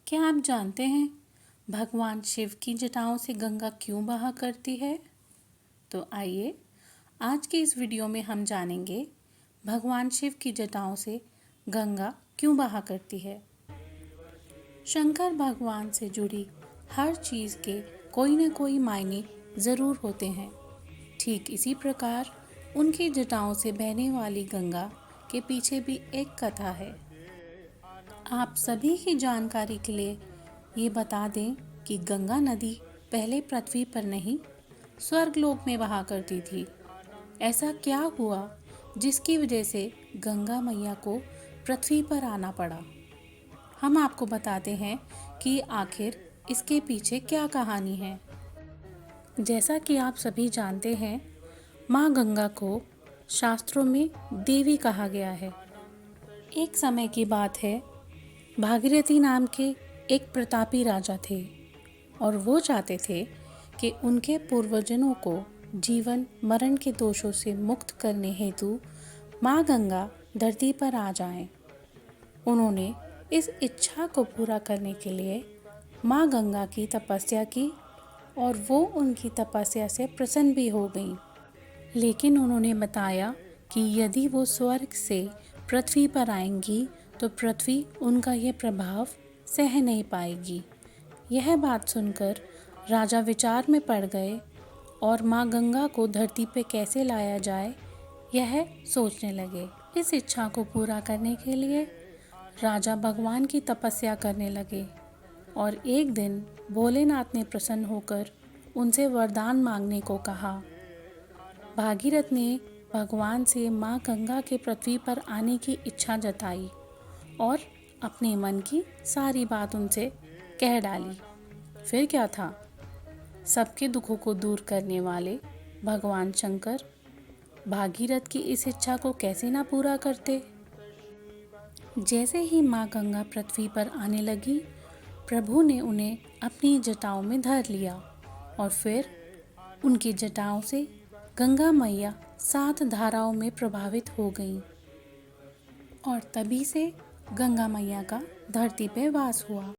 क्या आप जानते हैं भगवान शिव की जटाओं से गंगा क्यों बहा करती है? तो आइए आज के इस वीडियो में हम जानेंगे भगवान शिव की जटाओं से गंगा क्यों बहा करती है। शंकर भगवान से जुड़ी हर चीज़ के कोई न कोई मायने ज़रूर होते हैं। ठीक इसी प्रकार उनकी जटाओं से बहने वाली गंगा के पीछे भी एक कथा है। आप सभी की जानकारी के लिए ये बता दें कि गंगा नदी पहले पृथ्वी पर नहीं स्वर्गलोक में बहा करती थी। ऐसा क्या हुआ जिसकी वजह से गंगा मैया को पृथ्वी पर आना पड़ा? हम आपको बताते हैं कि आखिर इसके पीछे क्या कहानी है। जैसा कि आप सभी जानते हैं, माँ गंगा को शास्त्रों में देवी कहा गया है। एक समय की बात है, भागीरथी नाम के एक प्रतापी राजा थे और वो चाहते थे कि उनके पूर्वजों को जीवन मरण के दोषों से मुक्त करने हेतु माँ गंगा धरती पर आ जाएं। उन्होंने इस इच्छा को पूरा करने के लिए माँ गंगा की तपस्या की और वो उनकी तपस्या से प्रसन्न भी हो गईं। लेकिन उन्होंने बताया कि यदि वो स्वर्ग से पृथ्वी पर आएंगी तो पृथ्वी उनका यह प्रभाव सह नहीं पाएगी। यह बात सुनकर राजा विचार में पड़ गए और माँ गंगा को धरती पे कैसे लाया जाए यह सोचने लगे। इस इच्छा को पूरा करने के लिए राजा भगवान की तपस्या करने लगे और एक दिन भोलेनाथ ने प्रसन्न होकर उनसे वरदान मांगने को कहा। भागीरथ ने भगवान से माँ गंगा के पृथ्वी पर आने की इच्छा जताई और अपने मन की सारी बात उनसे कह डाली। फिर क्या था, सबके दुखों को दूर करने वाले भगवान शंकर भागीरथ की इस इच्छा को कैसे ना पूरा करते। जैसे ही माँ गंगा पृथ्वी पर आने लगी, प्रभु ने उन्हें अपनी जटाओं में धर लिया और फिर उनकी जटाओं से गंगा मैया 7 धाराओं में प्रभावित हो गईं और तभी से गंगा मैया का धरती पे वास हुआ।